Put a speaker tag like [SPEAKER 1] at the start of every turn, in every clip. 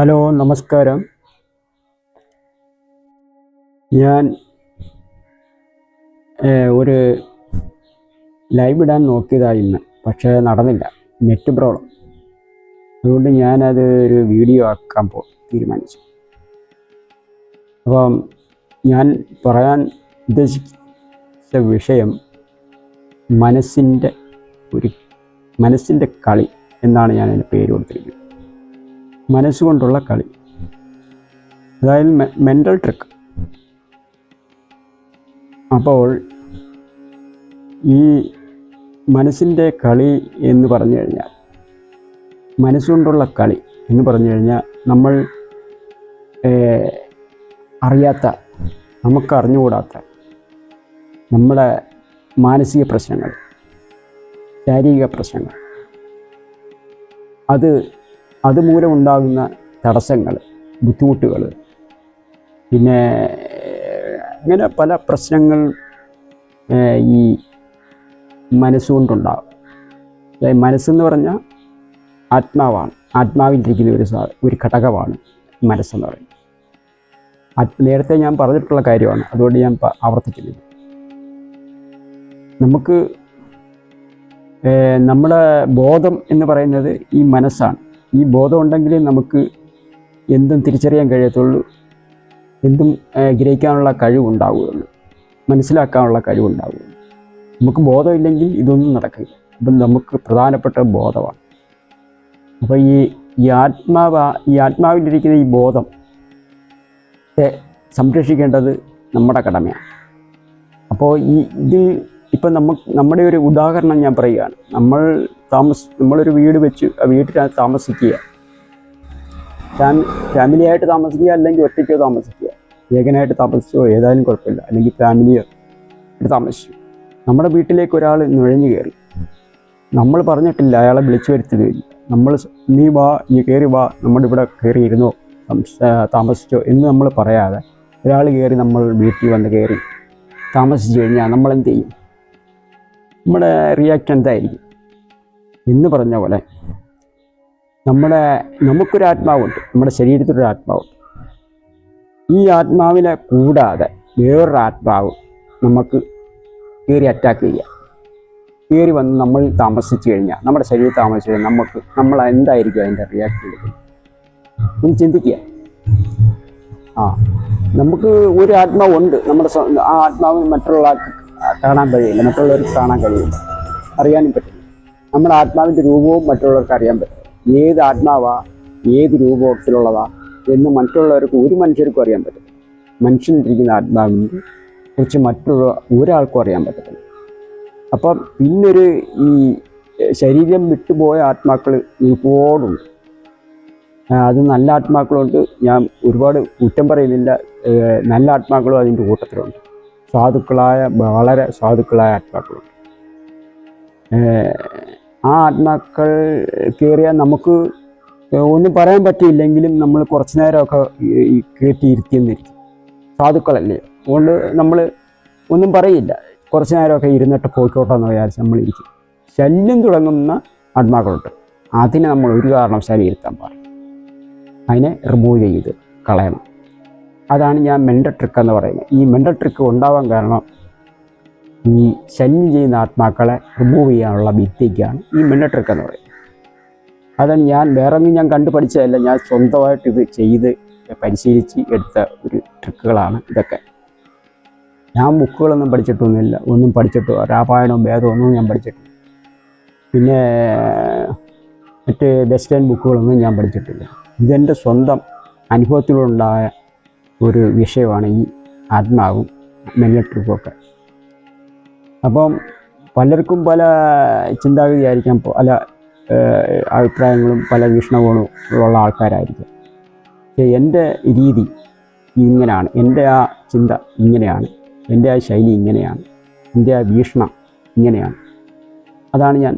[SPEAKER 1] Hello, നമസ്കാരം. ഞാൻ ഒരു ലൈവ് ഇടാൻ നോക്കിയതായിരുന്നു, പക്ഷേ നടന്നില്ല. Net problem. അതുകൊണ്ട് ഞാനത് ഒരു വീഡിയോ ആക്കാൻ തീരുമാനിച്ചു. അപ്പം ഞാൻ പറയാൻ ഉദ്ദേശിച്ച വിഷയം മനസ്സിൻ്റെ കളി എന്നാണ് ഞാൻ അതിന് പേര് കൊടുത്തിരിക്കുന്നത്. മനസ്സുകൊണ്ടുള്ള കളി, അതായത് മെൻ്റൽ ട്രിക്ക്. അപ്പോൾ ഈ മനസ്സിൻ്റെ കളി എന്ന് പറഞ്ഞു കഴിഞ്ഞാൽ, മനസ്സുകൊണ്ടുള്ള കളി എന്ന് പറഞ്ഞു കഴിഞ്ഞാൽ, നമ്മൾ അറിയാത്ത, നമുക്ക് അറിഞ്ഞുകൂടാത്ത നമ്മുടെ മാനസിക പ്രശ്നങ്ങൾ, ശാരീരിക പ്രശ്നങ്ങൾ, അതുമൂലമുണ്ടാകുന്ന തടസ്സങ്ങൾ, ബുദ്ധിമുട്ടുകൾ, പിന്നെ അങ്ങനെ പല പ്രശ്നങ്ങൾ ഈ മനസ്സുകൊണ്ടുണ്ടാകും. അതായത് മനസ്സെന്ന് പറഞ്ഞാൽ ആത്മാവാണ്. ആത്മാവിലിരിക്കുന്ന ഒരു ഘടകമാണ് മനസ്സെന്ന് പറയുന്നത്. നേരത്തെ ഞാൻ പറഞ്ഞിട്ടുള്ള കാര്യമാണ്, അതുകൊണ്ട് ഞാൻ ആവർത്തിക്കുന്നില്ല. നമുക്ക് നമ്മുടെ ബോധം എന്ന് പറയുന്നത് ഈ മനസ്സാണ്. ഈ ബോധം ഉണ്ടെങ്കിലേ നമുക്ക് എന്തും തിരിച്ചറിയാൻ കഴിയത്തുള്ളൂ, എന്തും ഗ്രഹിക്കാനുള്ള കഴിവുണ്ടാവുകയുള്ളൂ, മനസ്സിലാക്കാനുള്ള കഴിവുണ്ടാവുകയുള്ളൂ. നമുക്ക് ബോധമില്ലെങ്കിൽ ഇതൊന്നും നടക്കില്ല. അപ്പം നമുക്ക് പ്രധാനപ്പെട്ട ബോധമാണ്. അപ്പോൾ ഈ ആത്മാവിലിരിക്കുന്ന ഈ ബോധത്തെ സംരക്ഷിക്കേണ്ടത് നമ്മുടെ കടമയാണ്. അപ്പോൾ ഇപ്പം നമ്മുടെ ഒരു ഉദാഹരണം ഞാൻ പറയുകയാണ്. നമ്മളൊരു വീട് വെച്ച് ആ വീട്ടിനകത്ത് താമസിക്കുക, ഫാമിലിയായിട്ട് താമസിക്കുക, അല്ലെങ്കിൽ ഒറ്റയ്ക്കോ താമസിക്കുക, ഏകനായിട്ട് താമസിച്ചോ ഏതായാലും കുഴപ്പമില്ല, അല്ലെങ്കിൽ ഫാമിലിയോ ആയിട്ട് താമസിച്ചു. നമ്മുടെ വീട്ടിലേക്ക് ഒരാൾ നുഴഞ്ഞു കയറി, നമ്മൾ പറഞ്ഞിട്ടില്ല, അയാളെ വിളിച്ചു വരുത്തുകയില്ല. നീ കയറി വാ, നമ്മുടെ ഇവിടെ കയറി ഇരുന്നോ, താമസിച്ചോ എന്ന് നമ്മൾ പറയാതെ ഒരാൾ കയറി നമ്മൾ വീട്ടിൽ വന്ന് കയറി താമസിച്ചു കഴിഞ്ഞാൽ നമ്മൾ എന്ത് ചെയ്യും? നമ്മുടെ റിയാക്ഷൻ എന്തായിരിക്കും? എന്ന് പറഞ്ഞ പോലെ നമുക്കൊരു ആത്മാവുണ്ട്, നമ്മുടെ ശരീരത്തിലൊരു ആത്മാവുണ്ട്. ഈ ആത്മാവിനെ കൂടാതെ വേറൊരു ആത്മാവ് നമുക്ക് കയറി അറ്റാക്ക് ചെയ്യുക, കയറി വന്ന് നമ്മൾ താമസിച്ചു കഴിഞ്ഞാൽ, നമ്മുടെ ശരീരത്തിൽ താമസിച്ചു കഴിഞ്ഞാൽ നമ്മൾ എന്തായിരിക്കും അതിൻ്റെ റിയാക്ഷൻ എടുക്കുന്നത്? ഒന്ന് ചിന്തിക്കുക. നമുക്ക് ഒരു ആത്മാവുണ്ട്, ആ ആത്മാവ് മറ്റുള്ള കാണാൻ കഴിയില്ല, മറ്റുള്ളവർക്ക് കാണാൻ കഴിയില്ല, അറിയാനും പറ്റില്ല. നമ്മുടെ ആത്മാവിൻ്റെ രൂപവും മറ്റുള്ളവർക്ക് അറിയാൻ പറ്റും. ഏത് ആത്മാവാ, ഏത് രൂപത്തിലുള്ളതാ എന്ന് ഒരു മനുഷ്യർക്കും അറിയാൻ പറ്റും. മനുഷ്യനിരിക്കുന്ന ആത്മാവിനെ കുറിച്ച് മറ്റുള്ള ഒരാൾക്കും അറിയാൻ പറ്റത്തില്ല. അപ്പം പിന്നൊരു ഈ ശരീരം വിട്ടുപോയ ആത്മാക്കൾ ഒരുപാടുണ്ട്. അത് നല്ല ആത്മാക്കളുണ്ട്, ഞാൻ ഒരുപാട് കുറ്റം പറയുന്നില്ല. നല്ല ആത്മാക്കളും അതിൻ്റെ കൂട്ടത്തിലുണ്ട്. വളരെ സാധുക്കളായ ആത്മാക്കളുണ്ട്. ആ ആത്മാക്കൾ കയറിയാൽ നമുക്ക് ഒന്നും പറയാൻ പറ്റിയില്ലെങ്കിലും നമ്മൾ കുറച്ച് നേരമൊക്കെ കയറ്റിയിരുത്തിയെന്നിരിക്കും. സാധുക്കളല്ലേ, അതുകൊണ്ട് നമ്മൾ ഒന്നും പറയില്ല, കുറച്ച് നേരമൊക്കെ ഇരുന്നിട്ട് പോയിക്കോട്ടെന്ന് വിചാരിച്ച് നമ്മളിരിക്കും. ശല്യം തുടങ്ങുന്ന ആത്മാക്കളുണ്ട്, അതിനെ നമ്മൾ ഒരു കാരണവശാലും ഇരുത്താൻ പാടില്ല. അതിനെ റിമൂവ് ചെയ്ത് കളയണം. അതാണ് ഞാൻ മെൻ്റൽ ട്രിക്ക് എന്ന് പറയുന്നത്. ഈ മെൻ്റൽ ട്രിക്ക് ഉണ്ടാവാൻ കാരണം ഈ ശല്യം ചെയ്യുന്ന ആത്മാക്കളെ റിമൂവ് ചെയ്യാനുള്ള വിദ്യയ്ക്കാണ് ഈ മെൻ്റൽ ട്രിക്ക് എന്ന് പറയുന്നത്. അതാണ് വേറൊന്നും ഞാൻ കണ്ടുപഠിച്ചതല്ല, ഞാൻ സ്വന്തമായിട്ട് ഇത് ചെയ്ത് പരിശീലിച്ച് എടുത്ത ഒരു ട്രിക്കുകളാണ് ഇതൊക്കെ. ഞാൻ ബുക്കുകളൊന്നും പഠിച്ചിട്ടൊന്നുമില്ല, രാമായണവും വേദവും ഒന്നും ഞാൻ പഠിച്ചിട്ടില്ല. പിന്നെ മറ്റ് വെസ്റ്റേൺ ബുക്കുകളൊന്നും ഞാൻ പഠിച്ചിട്ടില്ല. ഇതെൻ്റെ സ്വന്തം അനുഭവത്തിലുണ്ടായ ഒരു വിഷയമാണ് ഈ ആത്മാവും മെൻ്റൽ ട്രിക്കുമൊക്കെ. അപ്പം പലർക്കും പല ചിന്താഗതിയായിരിക്കാം, പല അഭിപ്രായങ്ങളും പല വീക്ഷണകോണും ഉള്ള ആൾക്കാരായിരിക്കും. എൻ്റെ രീതി ഇങ്ങനെയാണ്, എൻ്റെ ആ ചിന്ത ഇങ്ങനെയാണ്, എൻ്റെ ആ ശൈലി ഇങ്ങനെയാണ്, എൻ്റെ ആ വീക്ഷണം ഇങ്ങനെയാണ്. അതാണ് ഞാൻ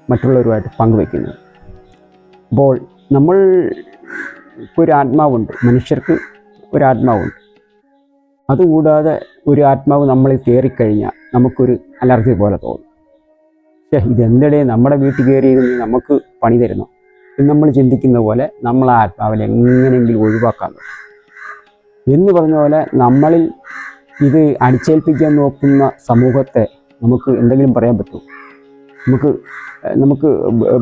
[SPEAKER 1] മറ്റുള്ളവരുമായിട്ട് പങ്കുവയ്ക്കുന്നത്. അപ്പോൾ ഒരു ആത്മാവുണ്ട്, മനുഷ്യർക്ക് ഒരു ആത്മാവുണ്ട്. അതുകൂടാതെ ഒരു ആത്മാവ് നമ്മളിൽ കയറിക്കഴിഞ്ഞാൽ നമുക്കൊരു അലർജി പോലെ തോന്നും. ഇതെന്തടേ നമ്മുടെ വീട്ടിൽ കയറിയിരുന്ന് നമുക്ക് പണി തരുന്നു, നമ്മൾ ചിന്തിക്കുന്ന പോലെ നമ്മൾ ആ ആത്മാവിനെ എങ്ങനെയെങ്കിലും ഒഴിവാക്കാൻ നോക്കും. എന്ന് പറഞ്ഞ പോലെ നമ്മളിൽ ഇത് അടിച്ചേൽപ്പിക്കാൻ നോക്കുന്ന സമൂഹത്തെ നമുക്ക് എന്തെങ്കിലും പറയാൻ പറ്റുമോ? നമുക്ക്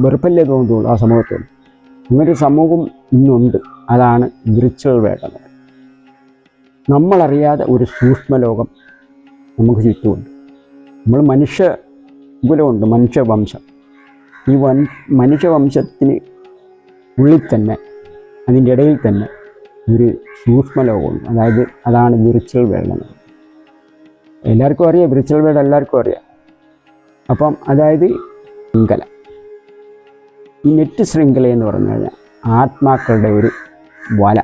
[SPEAKER 1] വെറുപ്പല്ലേ തോന്നുള്ളൂ ആ സമൂഹത്തോട്. ഇങ്ങനൊരു സമൂഹം ഇന്നുണ്ട്. അതാണ് വിർച്വൽ വേൾഡ്. നമ്മളറിയാതെ ഒരു സൂക്ഷ്മലോകം നമുക്ക് ചുറ്റുമുണ്ട്. നമ്മൾ മനുഷ്യകുലമുണ്ട്, മനുഷ്യവംശം. ഈ മനുഷ്യവംശത്തിന് ഉള്ളിൽ തന്നെ, അതിൻ്റെ ഇടയിൽ തന്നെ ഒരു സൂക്ഷ്മലോകമുണ്ട്. അതാണ് വിർച്വൽ വേൾഡ് എന്നത്. എല്ലാവർക്കും അറിയാം, വിർച്വൽ വേൾഡ് എല്ലാവർക്കും അറിയാം. അപ്പം ശൃംഖല, ഈ നെറ്റ് ശൃംഖല എന്ന് പറഞ്ഞു കഴിഞ്ഞാൽ ആത്മാക്കളുടെ ഒരു വല,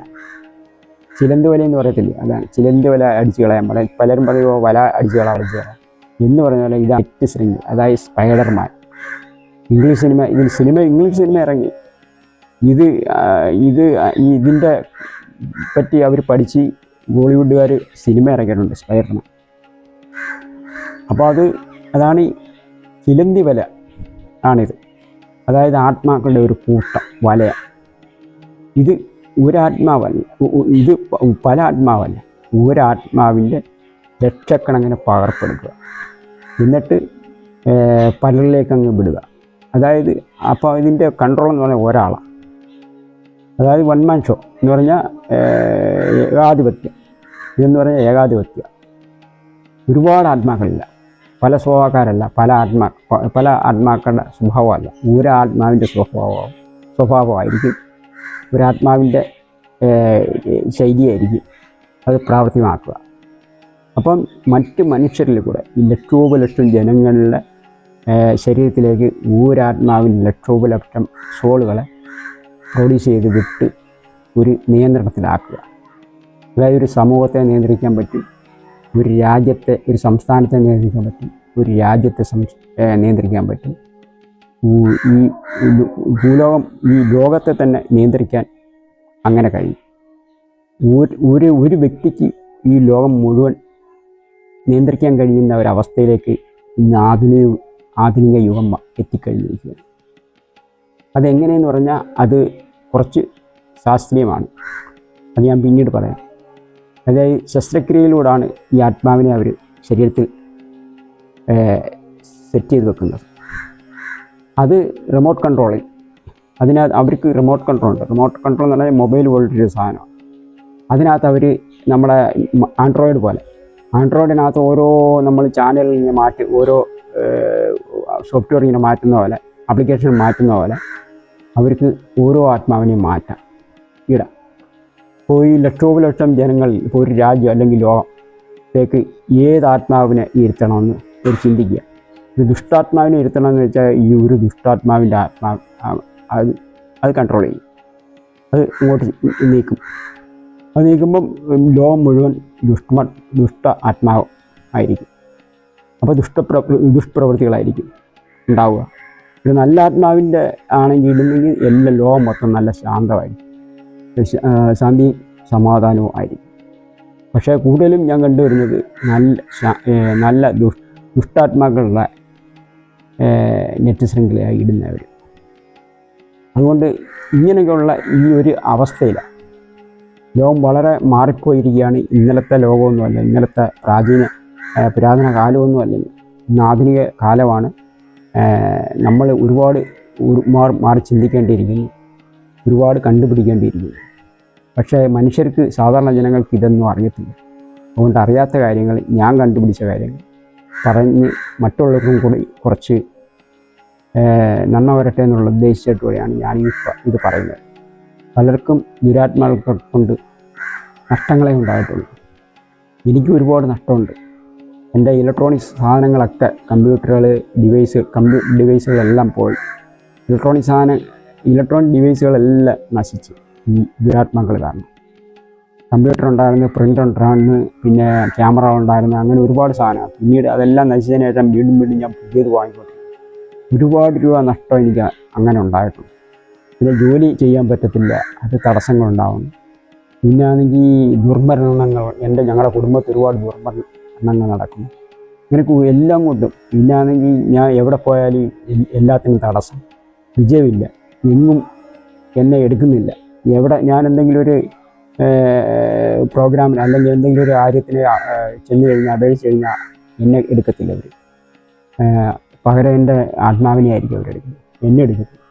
[SPEAKER 1] ചിലന്തി വല എന്ന് പറയത്തില്ലേ, അതാണ് ചിലന്തി വല അടിച്ചു കളയാൻ പറയാം. പലരും പറയുമോ വല അടിച്ചു കളയാം എന്ന് പറഞ്ഞ പോലെ ഇത് നെറ്റ് ശൃംഖല, അതായത് സ്പൈഡർമാൻ. ഇംഗ്ലീഷ് സിനിമ ഇറങ്ങി. ഇതിൻ്റെ പറ്റി അവർ പഠിച്ച് ബോളിവുഡുകാർ സിനിമ ഇറക്കിയിട്ടുണ്ട്, സ്പൈഡർമാൻ. അപ്പോൾ അതാണ് ഈ ചിലന്തി വല ആണിത്. അതായത് ആത്മാക്കളുടെ ഒരു കൂട്ടം വലയ. ഇത് ഒരാത്മാവല്ല, ഇത് പല ആത്മാവല്ല, ഒരാത്മാവിൻ്റെ ലക്ഷക്കണക്കിന് പകർപ്പെടുക്കുക, എന്നിട്ട് പലരിലേക്ക് അങ്ങ് വിടുക. അപ്പോൾ ഇതിൻ്റെ കൺട്രോൾ എന്ന് പറഞ്ഞാൽ ഒരാളാണ്. വൺ മാൻ ഷോ എന്ന് പറഞ്ഞാൽ ഏകാധിപത്യം. ഇതെന്ന് പറഞ്ഞാൽ ഏകാധിപത്യം. ഒരുപാട് ആത്മാക്കളില്ല, പല സ്വഭാവക്കാരല്ല, പല ആത്മാക്കളുടെ സ്വഭാവമല്ല, ഒരാത്മാവിൻ്റെ സ്വഭാവമായിരിക്കും, ഒരാത്മാവിൻ്റെ ശൈലിയായിരിക്കും അത് പ്രാവർത്തികമാക്കുക. അപ്പം മറ്റ് മനുഷ്യരിൽ കൂടെ ഈ ലക്ഷോപലക്ഷം ജനങ്ങളുടെ ശരീരത്തിലേക്ക് ഒരാത്മാവിൽ ലക്ഷോപലക്ഷം സോളുകളെ പ്രൊഡ്യൂസ് ചെയ്ത് വിട്ട് ഒരു നിയന്ത്രണത്തിലാക്കുക. ഒരു സമൂഹത്തെ നിയന്ത്രിക്കാൻ പറ്റും, ഒരു രാജ്യത്തെ, ഒരു സംസ്ഥാനത്തെ നിയന്ത്രിക്കാൻ പറ്റും, ഒരു രാജ്യത്തെ നിയന്ത്രിക്കാൻ പറ്റും. ഈ ലോകത്തെ തന്നെ നിയന്ത്രിക്കാൻ അങ്ങനെ കഴിയും. ഒരു വ്യക്തിക്ക് ഈ ലോകം മുഴുവൻ നിയന്ത്രിക്കാൻ കഴിയുന്ന ഒരവസ്ഥയിലേക്ക് ഇന്ന് ആധുനിക യുഗം എത്തിക്കഴിഞ്ഞിരിക്കുകയാണ്. അതെങ്ങനെയെന്ന് പറഞ്ഞാൽ അത് കുറച്ച് ശാസ്ത്രീയമാണ്, അത് ഞാൻ പിന്നീട് പറയാം. ശസ്ത്രക്രിയയിലൂടെയാണ് ഈ ആത്മാവിനെ അവർ ശരീരത്തിൽ സെറ്റ് ചെയ്ത് വെക്കുന്നത്. അത് റിമോട്ട് കൺട്രോളിൽ, അവർക്ക് റിമോട്ട് കൺട്രോൾ ഉണ്ട്. റിമോട്ട് കൺട്രോൾ എന്ന് പറഞ്ഞാൽ മൊബൈൽ പോലൊരു സാധനമാണ്. അതിനകത്ത് അവർ നമ്മുടെ ആൻഡ്രോയിഡ് പോലെ, ആൻഡ്രോയിഡിനകത്ത് ഓരോ നമ്മൾ ചാനലിൽ ഇങ്ങനെ ഓരോ സോഫ്റ്റ്വെയർ ഇങ്ങനെ മാറ്റുന്ന പോലെ, ആപ്ലിക്കേഷൻ മാറ്റുന്ന പോലെ അവർക്ക് ഓരോ ആത്മാവിനെയും മാറ്റാം, ഇടാം. ഇപ്പോൾ ഈ ലക്ഷോപലക്ഷം ജനങ്ങളിൽ, ഇപ്പോൾ ഒരു രാജ്യം അല്ലെങ്കിൽ ലോകത്തേക്ക് ഏത് ആത്മാവിനെ ഇരുത്തണമെന്ന് ഒരു ചിന്തിക്കുക. ഒരു ദുഷ്ടാത്മാവിനെ ഇരുത്തണമെന്ന് വെച്ചാൽ ഈ ഒരു ദുഷ്ടാത്മാവിൻ്റെ ആത്മാവ് അത് കൺട്രോൾ ചെയ്യും, അത് ഇങ്ങോട്ട് നീക്കും. അത് നീക്കുമ്പം ലോകം മുഴുവൻ ദുഷ്ട ആത്മാവ് ആയിരിക്കും. അപ്പോൾ ദുഷ്പ്രവൃത്തികളായിരിക്കും ഉണ്ടാവുക. ഒരു നല്ല ആത്മാവിൻ്റെ ആണെങ്കിൽ ഇടുന്നെങ്കിൽ എല്ലാ ലോകം മൊത്തം നല്ല ശാന്തമായിരിക്കും, ശാന്തി സമാധാനവും ആയിരിക്കും. പക്ഷേ കൂടുതലും ഞാൻ കണ്ടുവരുന്നത് നല്ല ദുഷ്ടാത്മാക്കളുള്ള നെറ്റ് ശൃംഖലയായി ഇടുന്നവർ. അതുകൊണ്ട് ഇങ്ങനെയൊക്കെയുള്ള ഈ ഒരു അവസ്ഥയിലാണ് ലോകം വളരെ മാറിപ്പോയിരിക്കുകയാണ്. ഇന്നലത്തെ ലോകമൊന്നുമല്ല, ഇന്നലത്തെ പുരാതന കാലമൊന്നുമല്ല, ഇന്ന് ആധുനിക കാലമാണ്. നമ്മൾ ഒരുപാട് മാറി ചിന്തിക്കേണ്ടിയിരിക്കുന്നു, ഒരുപാട് കണ്ടുപിടിക്കേണ്ടിയിരിക്കുന്നു. പക്ഷേ മനുഷ്യർക്ക്, സാധാരണ ജനങ്ങൾക്ക് ഇതൊന്നും അറിയത്തില്ല. അതുകൊണ്ട് അറിയാത്ത കാര്യങ്ങൾ, ഞാൻ കണ്ടുപിടിച്ച കാര്യങ്ങൾ പറഞ്ഞ് മറ്റുള്ളവർക്കും കൂടി കുറച്ച് നന്മ വരട്ടെ എന്നുള്ള ഉദ്ദേശിച്ചിട്ടുകൂടിയാണ് ഞാൻ ഇത് പറയുന്നത്. പലർക്കും ദുരാത്മാക്കളെ കൊണ്ട് നഷ്ടങ്ങളെ ഉണ്ടായിട്ടുള്ളൂ. എനിക്ക് ഒരുപാട് നഷ്ടമുണ്ട്. എൻ്റെ ഇലക്ട്രോണിക്സ് സാധനങ്ങളൊക്കെ, കമ്പ്യൂട്ടറുകൾ, ഡിവൈസുകളെല്ലാം പോയി. ഇലക്ട്രോണിക് ഡിവൈസുകളെല്ലാം നശിച്ച് ഈ ദുരാത്മാക്കൾ കാരണം. കമ്പ്യൂട്ടർ ഉണ്ടായിരുന്നു, പ്രിൻ്റർ ഉണ്ടായിരുന്നു, പിന്നെ ക്യാമറ ഉണ്ടായിരുന്നു, അങ്ങനെ ഒരുപാട് സാധനങ്ങൾ. പിന്നീട് അതെല്ലാം നശിച്ചതിന് ശേഷം വീണ്ടും ഞാൻ പുതിയത് വാങ്ങിക്കൊണ്ടു. ഒരുപാട് രൂപ നഷ്ടം എനിക്ക് അങ്ങനെ ഉണ്ടായിട്ടുണ്ട്. പിന്നെ ജോലി ചെയ്യാൻ പറ്റത്തില്ല, അത് തടസ്സങ്ങളുണ്ടാവുന്നു. പിന്നെ ആണെങ്കിൽ ദുർമരണങ്ങൾ, ഞങ്ങളുടെ കുടുംബത്തിൽ ഒരുപാട് ദുർമരണങ്ങൾ നടക്കുന്നു. ഇങ്ങനെ എല്ലാം കൊണ്ടും. പിന്നെ ആണെങ്കിൽ ഞാൻ എവിടെ പോയാലും എല്ലാത്തിനും തടസ്സം, വിജയമില്ല. എങ്ങും എന്നെ എടുക്കുന്നില്ല. എവിടെ ഞാൻ എന്തെങ്കിലും ഒരു പ്രോഗ്രാമിന് അല്ലെങ്കിൽ എന്തെങ്കിലും ഒരു കാര്യത്തിന് ചെന്ന് കഴിഞ്ഞാൽ അപേക്ഷിച്ച് കഴിഞ്ഞാൽ എന്നെ എടുക്കത്തില്ല അവർ. പകരം എൻ്റെ ആത്മാവിനെ ആയിരിക്കും അവരെടുക്കുന്നത്, എന്നെ എടുക്കത്തില്ല.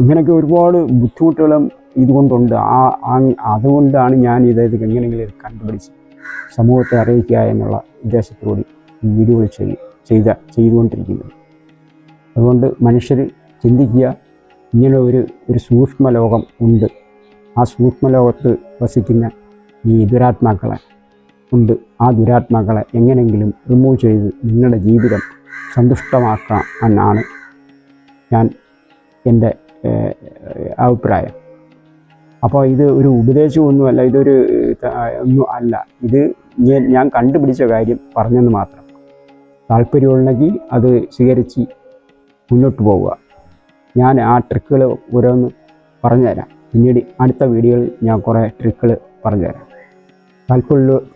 [SPEAKER 1] അങ്ങനെയൊക്കെ ഒരുപാട് ബുദ്ധിമുട്ടുകളും ഇതുകൊണ്ടുണ്ട്. അതുകൊണ്ടാണ് ഞാൻ ഇത് എങ്ങനെയെങ്കിലും കണ്ടുപിടിച്ച് സമൂഹത്തെ അറിയിക്കുക എന്നുള്ള ഉദ്ദേശത്തോടുകൂടി ഈ വീഡിയോകൾ ചെയ്തുകൊണ്ടിരിക്കുന്നത്. അതുകൊണ്ട് മനുഷ്യർ ചിന്തിക്കുക, ഇങ്ങനെ ഒരു സൂക്ഷ്മ ലോകം ഉണ്ട്. ആ സൂക്ഷ്മ ലോകത്ത് വസിക്കുന്ന ഈ ദുരാത്മാക്കളെ ഉണ്ട്. ആ ദുരാത്മാക്കളെ എങ്ങനെയെങ്കിലും റിമൂവ് ചെയ്ത് നിങ്ങളുടെ ജീവിതം സന്തുഷ്ടമാക്കാം എന്നാണ് എൻ്റെ അഭിപ്രായം. അപ്പോൾ ഇത് ഒരു ഉപദേശമൊന്നുമല്ല, ഇതൊരു ഒന്നും അല്ല. ഇത് ഞാൻ കണ്ടുപിടിച്ച കാര്യം പറഞ്ഞെന്ന് മാത്രം. താല്പര്യമുണ്ടെങ്കിൽ അത് സ്വീകരിച്ച് മുന്നോട്ട് പോവുക. ഞാൻ ആ ട്രിക്കുകൾ ഓരോന്ന് പറഞ്ഞുതരാം. പിന്നീട് അടുത്ത വീഡിയോയിൽ ഞാൻ കുറേ ട്രിക്കുകൾ പറഞ്ഞുതരാം.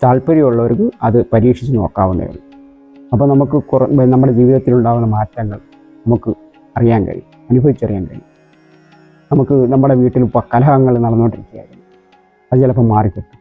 [SPEAKER 1] താല്പര്യമുള്ളവർക്ക് അത് പരീക്ഷിച്ച് നോക്കാവുന്നതേ ഉള്ളൂ. അപ്പോൾ നമുക്ക് നമ്മുടെ ജീവിതത്തിലുണ്ടാകുന്ന മാറ്റങ്ങൾ നമുക്ക് അറിയാൻ കഴിയും, അനുഭവിച്ചറിയാൻ കഴിയും. നമുക്ക് നമ്മുടെ വീട്ടിൽ ഇപ്പോൾ കലഹങ്ങൾ നടന്നുകൊണ്ടിരിക്കുകയായിരുന്നു, അത് ചിലപ്പോൾ മാറിക്കിട്ടും.